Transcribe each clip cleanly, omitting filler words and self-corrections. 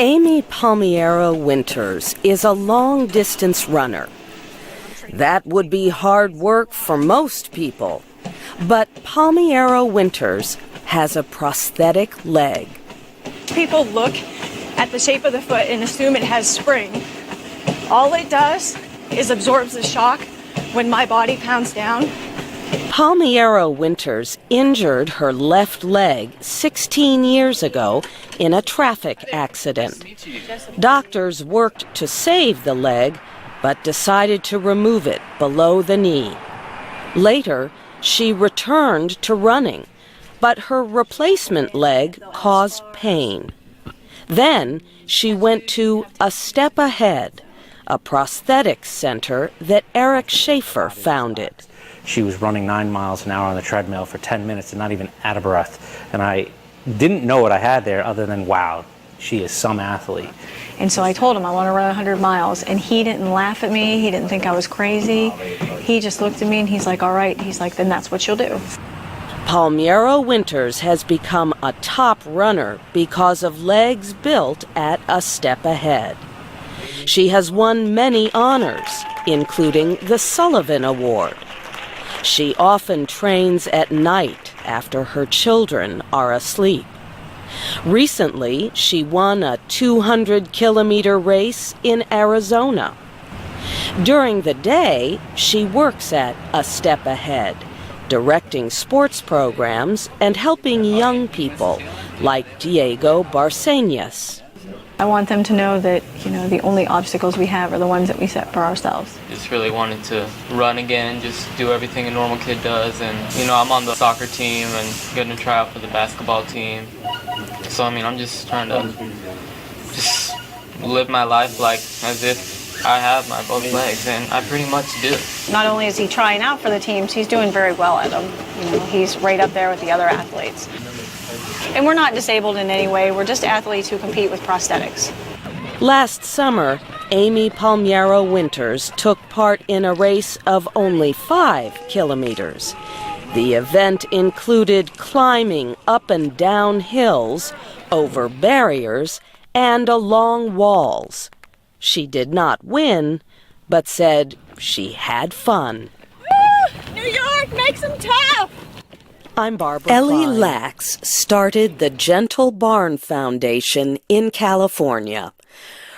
Amy Palmiero Winters is a long-distance runner. That would be hard work for most people, but Palmiero Winters has a prosthetic leg. People look at the shape of the foot and assume it has spring. All it does is absorbs the shock when my body pounds down. Palmiero Winters injured her left leg 16 years ago in a traffic accident. Doctors worked to save the leg, but decided to remove it below the knee. Later, she returned to running, but her replacement leg caused pain. Then she went to A Step Ahead, a prosthetics center that Eric Schaefer founded. She was running 9 miles an hour on the treadmill for 10 minutes and not even out of breath. And I didn't know what I had there other than, wow, she is some athlete. And so I told him I want to run 100 miles, and he didn't laugh at me. He didn't think I was crazy. He just looked at me and he's like, all right. He's like, then that's what you'll do. Palmiero Winters has become a top runner because of legs built at A Step Ahead. She has won many honors, including the Sullivan Award. She often trains at night after her children are asleep. Recently, she won a 200-kilometer race in Arizona. During the day, she works at A Step Ahead, directing sports programs and helping young people like Diego Barcenas. I want them to know that, the only obstacles we have are the ones that we set for ourselves. Just really wanted to run again and just do everything a normal kid does. And, I'm on the soccer team and going to try out for the basketball team. So, I'm just trying to just live my life like as if I have my both legs, and I pretty much do. Not only is he trying out for the teams, he's doing very well at them. He's right up there with the other athletes. And we're not disabled in any way. We're just athletes who compete with prosthetics. Last summer, Amy Palmiero Winters took part in a race of only 5 kilometers. The event included climbing up and down hills, over barriers, and along walls. She did not win, but said she had fun. Woo! New York makes them tough! I'm Barbara Ellie Lax started the Gentle Barn Foundation in California.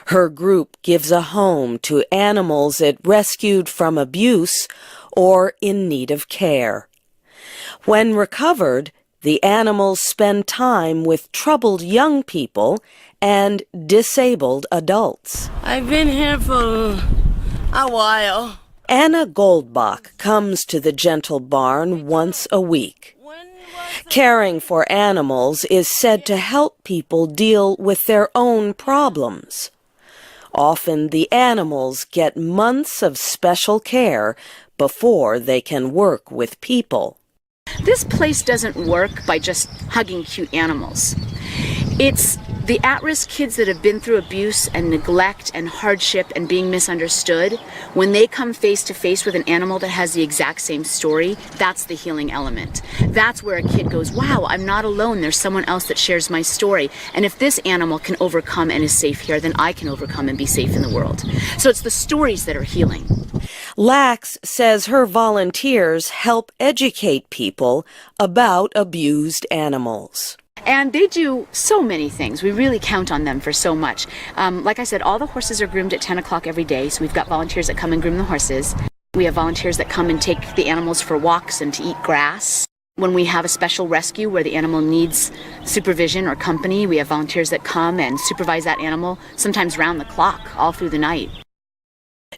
Her group gives a home to animals it rescued from abuse or in need of care. When recovered, the animals spend time with troubled young people and disabled adults. I've been here for a while. Anna Goldbach comes to the Gentle Barn once a week. Caring for animals is said to help people deal with their own problems. Often the animals get months of special care before they can work with people. This place doesn't work by just hugging cute animals. It's the at-risk kids that have been through abuse and neglect and hardship and being misunderstood. When they come face to face with an animal that has the exact same story, that's the healing element. That's where a kid goes, wow, I'm not alone. There's someone else that shares my story. And if this animal can overcome and is safe here, then I can overcome and be safe in the world. So it's the stories that are healing. Lax says her volunteers help educate people about abused animals. And they do so many things. We really count on them for so much. Like I said, all the horses are groomed at 10 o'clock every day, so we've got volunteers that come and groom the horses. We have volunteers that come and take the animals for walks and to eat grass. When we have a special rescue where the animal needs supervision or company, we have volunteers that come and supervise that animal, sometimes round the clock, all through the night.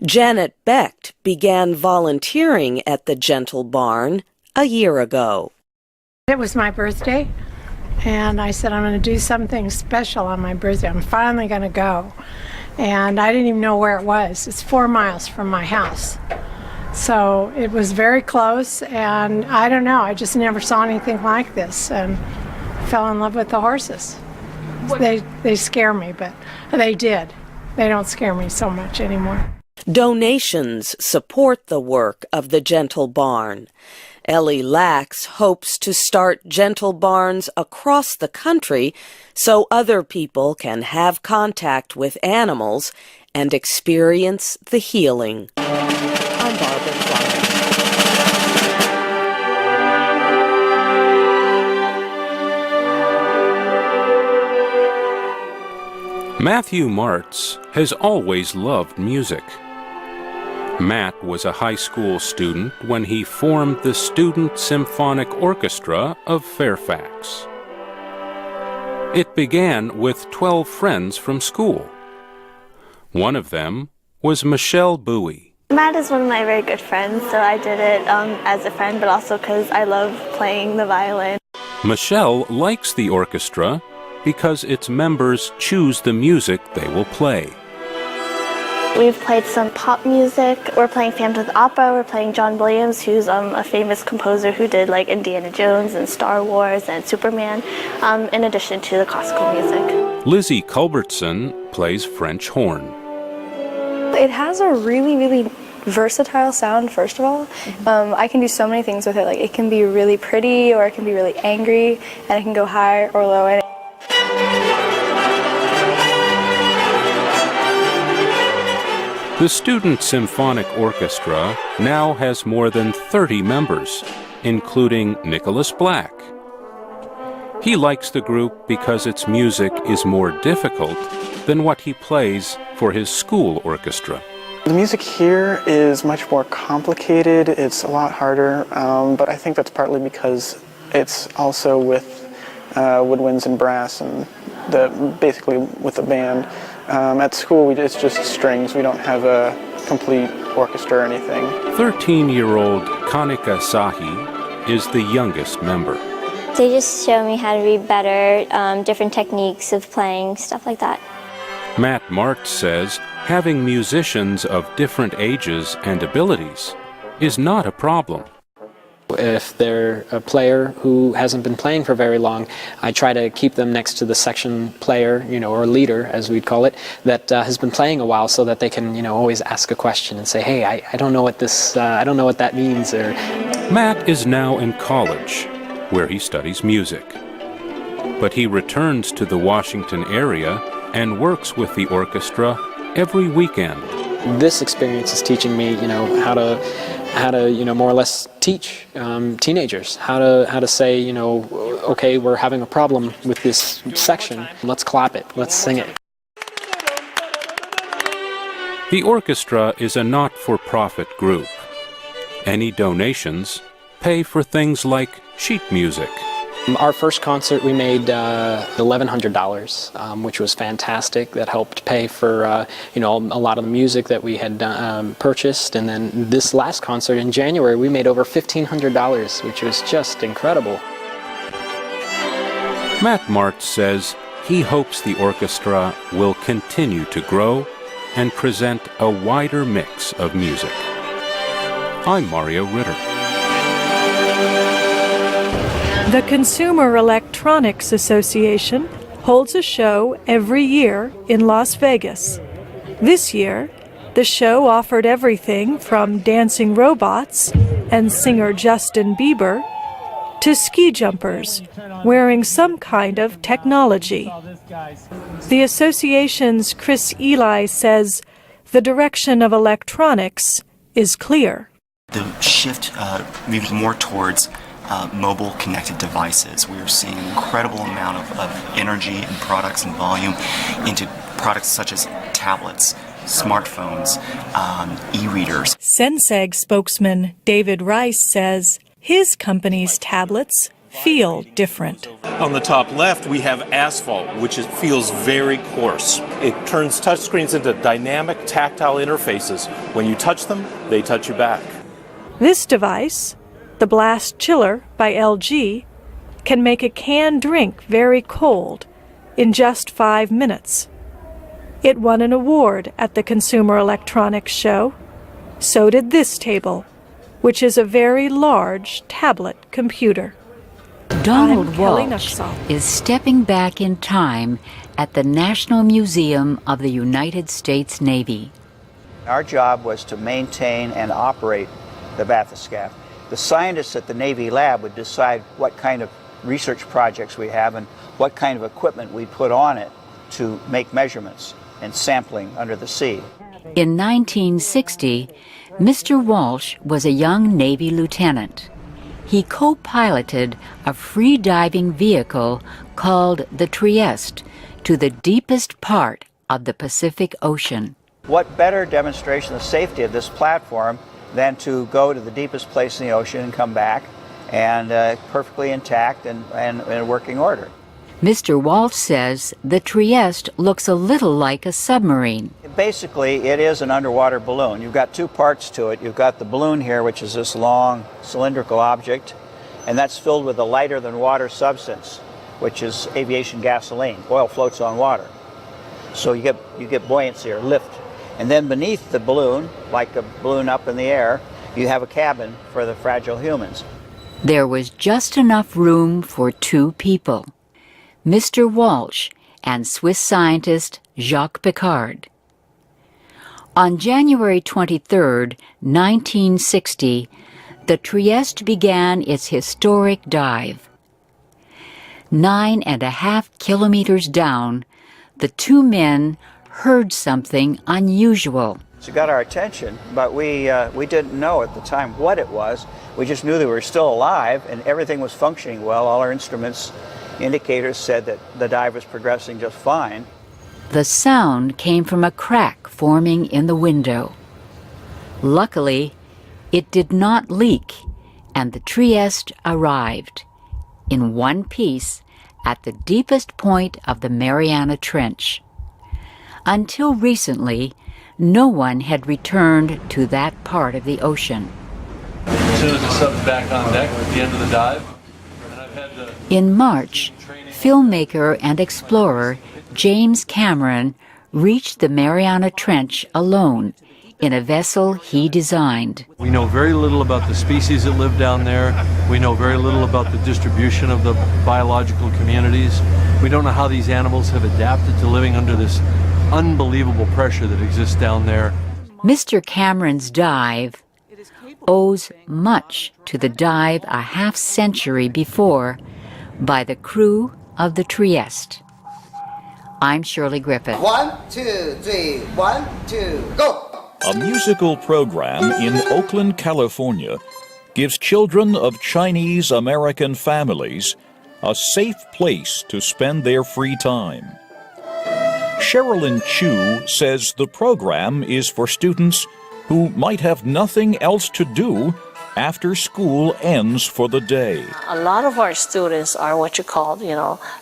Janet Becht began volunteering at the Gentle Barn a year ago. It was my birthday, and I said I'm going to do something special on my birthday. I'm finally going to go. And I didn't even know where it was. It's 4 miles from my house. So it was very close, and I don't know, I just never saw anything like this, and fell in love with the horses. They scare me, but they did. They don't scare me so much anymore. Donations support the work of the Gentle Barn. Ellie Lax hopes to start gentle barns across the country so other people can have contact with animals and experience the healing. I'm Barbara Clark. Matthew Martz has always loved music. Matt was a high school student when he formed the Student Symphonic Orchestra of Fairfax. It began with 12 friends from school. One of them was Michelle Bowie. Matt is one of my very good friends, so I did it as a friend, but also because I love playing the violin. Michelle likes the orchestra because its members choose the music they will play. We've played some pop music. We're playing Phantom of the Opera. We're playing John Williams, who's a famous composer who did like Indiana Jones and Star Wars and Superman, in addition to the classical music. Lizzie Culbertson plays French horn. It has a really, really versatile sound, first of all. I can do so many things with it. Like, it can be really pretty, or it can be really angry, and it can go high or low. And the Student Symphonic Orchestra now has more than 30 members, including Nicholas Black. He likes the group because its music is more difficult than what he plays for his school orchestra. The music here is much more complicated. It's a lot harder, but I think that's partly because it's also with woodwinds and brass and basically with a band. At school, it's just strings. We don't have a complete orchestra or anything. 13-year-old Kanika Sahi is the youngest member. They just show me how to be better, different techniques of playing, stuff like that. Matt Martz says having musicians of different ages and abilities is not a problem. If they're a player who hasn't been playing for very long, I try to keep them next to the section player, or leader, as we'd call it, that has been playing a while, so that they can, always ask a question and say, hey, I don't know what this, I don't know what that means. Or Matt is now in college, where he studies music. But he returns to the Washington area and works with the orchestra every weekend. This experience is teaching me, how to more or less teach teenagers how to say, okay, we're having a problem with this section. Let's clap it. Let's sing it. The orchestra is a not-for-profit group. Any donations pay for things like sheet music. Our first concert, we made $1,100, which was fantastic. That helped pay for a lot of the music that we had purchased. And then this last concert in January, we made over $1,500, which was just incredible. Matt Martz says he hopes the orchestra will continue to grow and present a wider mix of music. I'm Mario Ritter. The Consumer Electronics Association holds a show every year in Las Vegas. This year, the show offered everything from dancing robots and singer Justin Bieber to ski jumpers wearing some kind of technology. The association's Chris Eli says the direction of electronics is clear. The shift moving more towards mobile connected devices. We are seeing an incredible amount of energy and products and volume into products such as tablets, smartphones, e-readers. Senseg spokesman David Rice says his company's tablets feel different. On the top left, we have Asphalt, which feels very coarse. It turns touchscreens into dynamic tactile interfaces. When you touch them, they touch you back. This device, the Blast Chiller by LG, can make a canned drink very cold in just 5 minutes. It won an award at the Consumer Electronics Show. So did this table, which is a very large tablet computer. Donald Walsh is stepping back in time at the National Museum of the United States Navy. Our job was to maintain and operate the bathyscaphe. the scientists at the Navy lab would decide what kind of research projects we have and what kind of equipment we put on it to make measurements and sampling under the sea. In 1960, Mr. Walsh was a young Navy lieutenant. He co-piloted a free-diving vehicle called the Trieste to the deepest part of the Pacific Ocean. What better demonstration of the safety of this platform than to go to the deepest place in the ocean and come back and perfectly intact and in working order. Mr. Walsh says the Trieste looks a little like a submarine. Basically, it is an underwater balloon. You've got two parts to it. You've got the balloon here, which is this long cylindrical object, and that's filled with a lighter than water substance, which is aviation gasoline. Oil floats on water. So you get buoyancy or lift. And then beneath the balloon, like a balloon up in the air, you have a cabin for the fragile humans. There was just enough room for two people, Mr. Walsh and Swiss scientist Jacques Piccard. On January 23, 1960, the Trieste began its historic dive. 9.5 kilometers down, the two men heard something unusual. So it got our attention, but we didn't know at the time what it was. We just knew that we were still alive and everything was functioning well. All our instruments, indicators said that the dive was progressing just fine. The sound came from a crack forming in the window. Luckily, it did not leak, and the Trieste arrived in one piece at the deepest point of the Mariana Trench. Until recently, no one had returned to that part of the ocean. As soon as the sub's back on deck at the end of the dive, and I've had to... In March, filmmaker and explorer James Cameron reached the Mariana Trench alone in a vessel he designed. We know very little about the species that live down there. We know very little about the distribution of the biological communities. We don't know how these animals have adapted to living under this unbelievable pressure that exists down there. Mr. Cameron's dive owes much to the dive a half-century before by the crew of the Trieste. I'm Shirley Griffith. 1, 2, 3, 1, 2, go! A musical program in Oakland, California gives children of Chinese American families a safe place to spend their free time. Sherilyn Chu says the program is for students who might have nothing else to do after school ends for the day. A lot of our students are what you call,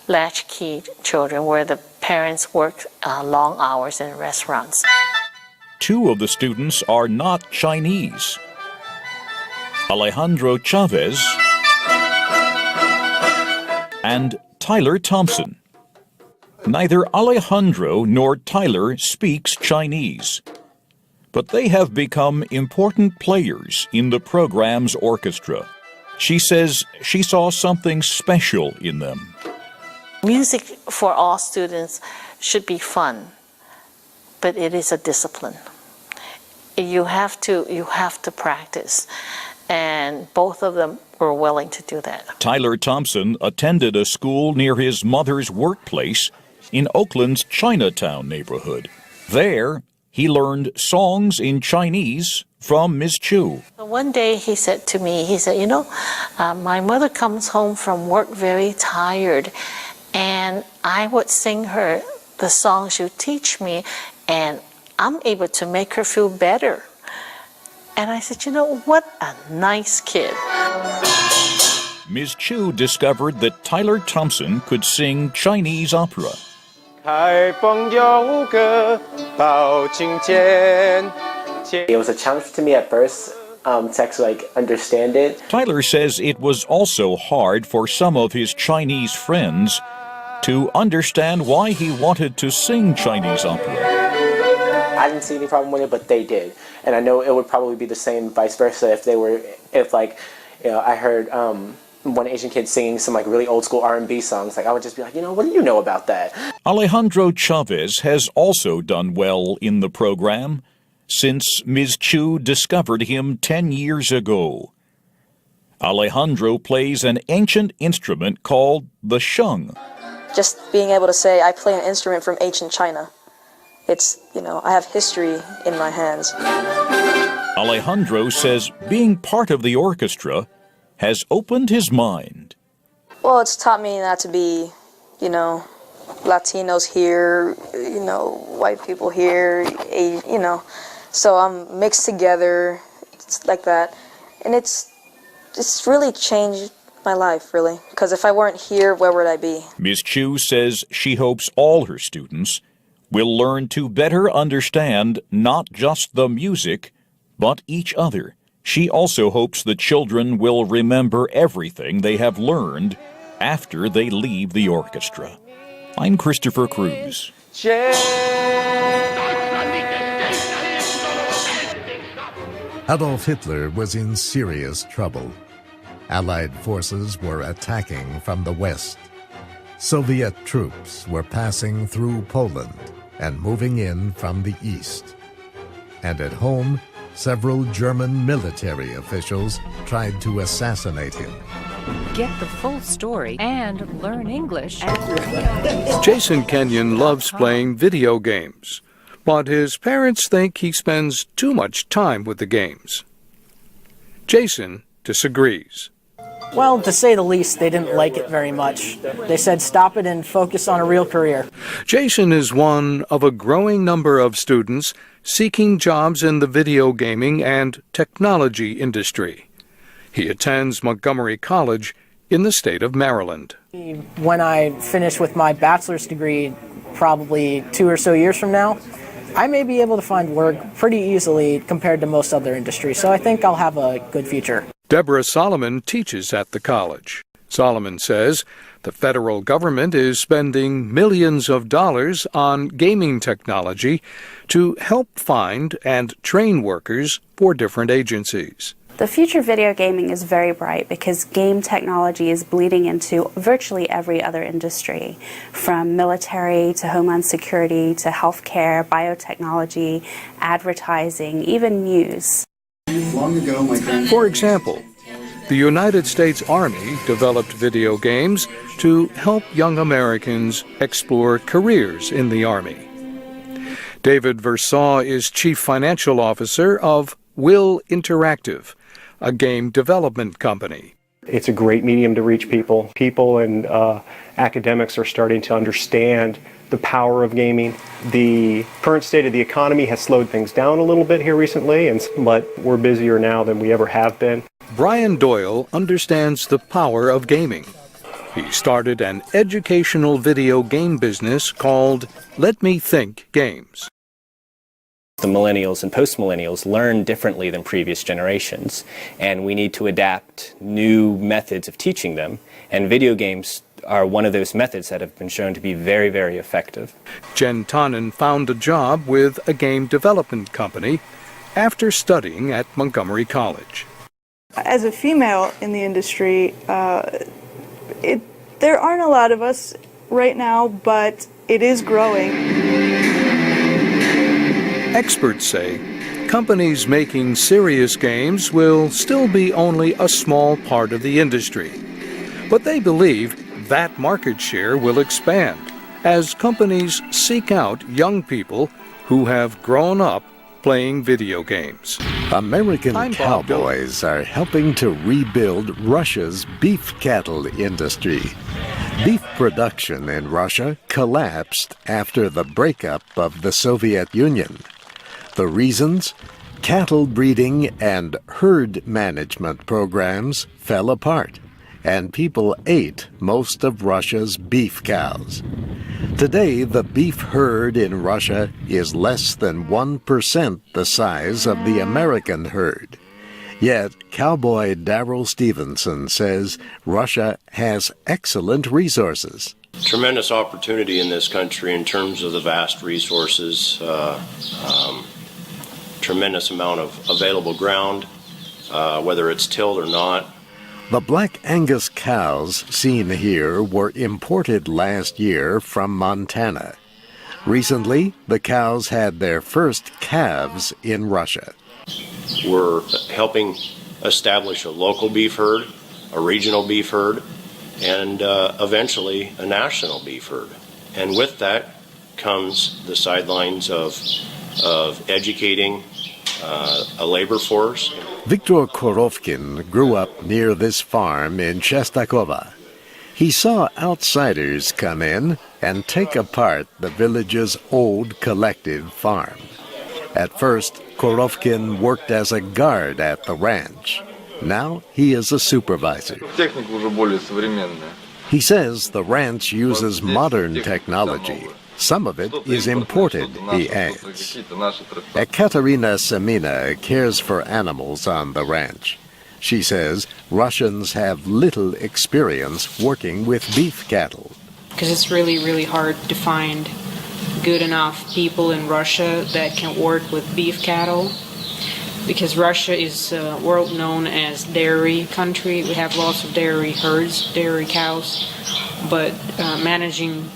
latchkey children, where the parents work long hours in restaurants. Two of the students are not Chinese. Alejandro Chavez and Tyler Thompson. Neither Alejandro nor Tyler speaks Chinese, but they have become important players in the program's orchestra. She says she saw something special in them. Music for all students should be fun, but it is a discipline. You have to practice, and both of them were willing to do that. Tyler Thompson attended a school near his mother's workplace in Oakland's Chinatown neighborhood. There, he learned songs in Chinese from Ms. Chu. One day he said to me, my mother comes home from work very tired, and I would sing her the songs you teach me, and I'm able to make her feel better. And I said, what a nice kid. Ms. Chu discovered that Tyler Thompson could sing Chinese opera. It was a challenge to me at first to actually understand it. Tyler says it was also hard for some of his Chinese friends to understand why he wanted to sing Chinese opera. I didn't see any problem with it, but they did. And I know it would probably be the same vice versa if I heard one Asian kid singing some really old school R&B songs. I would just be like, what do you know about that? Alejandro Chavez has also done well in the program since Ms. Chu discovered him 10 years ago. Alejandro plays an ancient instrument called the sheng. Just being able to say I play an instrument from ancient China. It's, I have history in my hands. Alejandro says being part of the orchestra has opened his mind. Well, it's taught me not to be, Latinos here, white people here, so I'm mixed together, it's like that. And it's really changed my life, really, because if I weren't here, where would I be? Ms. Chu says she hopes all her students will learn to better understand not just the music, but each other. She also hopes the children will remember everything they have learned after they leave the orchestra. I'm Christopher Cruz. Adolf Hitler was in serious trouble. Allied forces were attacking from the west. Soviet troops were passing through Poland and moving in from the east. And at home, several German military officials tried to assassinate him. Get the full story and learn English. Jason Kenyon loves playing video games, but his parents think he spends too much time with the games. Jason disagrees. Well, to say the least, they didn't like it very much. They said stop it and focus on a real career. Jason is one of a growing number of students seeking jobs in the video gaming and technology industry. He attends Montgomery College in the state of Maryland. When I finish with my bachelor's degree, probably 2 or so years from now, I may be able to find work pretty easily compared to most other industries, so I think I'll have a good future. Deborah Solomon teaches at the college. Solomon says the federal government is spending millions of dollars on gaming technology to help find and train workers for different agencies. The future of video gaming is very bright because game technology is bleeding into virtually every other industry, from military to homeland security to healthcare, biotechnology, advertising, even news. For example, the United States Army developed video games to help young Americans explore careers in the Army. David Versaw is Chief Financial Officer of Will Interactive, a game development company. It's a great medium to reach people. People and academics are starting to understand the power of gaming. The current state of the economy has slowed things down a little bit here recently, but we're busier now than we ever have been. Brian Doyle understands the power of gaming. He started an educational video game business called Let Me Think Games. The millennials and post-millennials learn differently than previous generations, and we need to adapt new methods of teaching them, and video games are one of those methods that have been shown to be very, very effective. Jen Tonnen found a job with a game development company after studying at Montgomery College. As a female in the industry, there aren't a lot of us right now, but it is growing. Experts say companies making serious games will still be only a small part of the industry. But they believe that market share will expand as companies seek out young people who have grown up playing video games. American cowboys are helping to rebuild Russia's beef cattle industry. Beef production in Russia collapsed after the breakup of the Soviet Union. The reasons? Cattle breeding and herd management programs fell apart, and people ate most of Russia's beef cows. Today, the beef herd in Russia is less than 1% the size of the American herd. Yet, cowboy Darrell Stevenson says Russia has excellent resources. Tremendous opportunity in this country in terms of the vast resources, tremendous amount of available ground, whether it's tilled or not. The Black Angus cows seen here were imported last year from Montana. Recently, the cows had their first calves in Russia. We're helping establish a local beef herd, a regional beef herd, and eventually a national beef herd. And with that comes the sidelines of educating a labor force. Viktor Korovkin grew up near this farm in Chestakova. He saw outsiders come in and take apart the village's old collective farm. At first, Korovkin worked as a guard at the ranch. Now he is a supervisor. He says the ranch uses modern technology. Some of it is imported, he adds. Ekaterina Semina cares for animals on the ranch. She says Russians have little experience working with beef cattle. Because it's really, really hard to find good enough people in Russia that can work with beef cattle. Because Russia is world known as dairy country. We have lots of dairy herds, dairy cows, but managing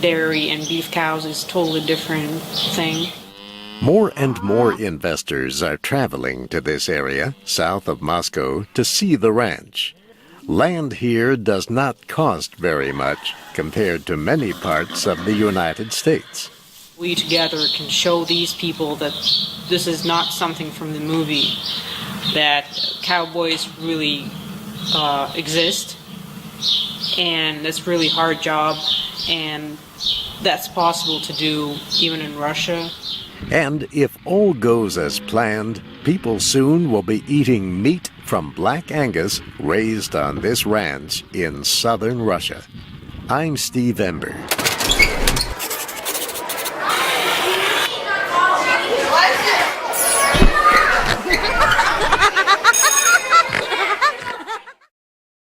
dairy and beef cows is a totally different thing. More and more investors are traveling to this area, south of Moscow, to see the ranch. Land here does not cost very much compared to many parts of the United States. We together can show these people that this is not something from the movie, that cowboys really exist, and it's a really hard job, and that's possible to do even in Russia. And if all goes as planned, people soon will be eating meat from Black Angus raised on this ranch in southern Russia. I'm Steve Ember.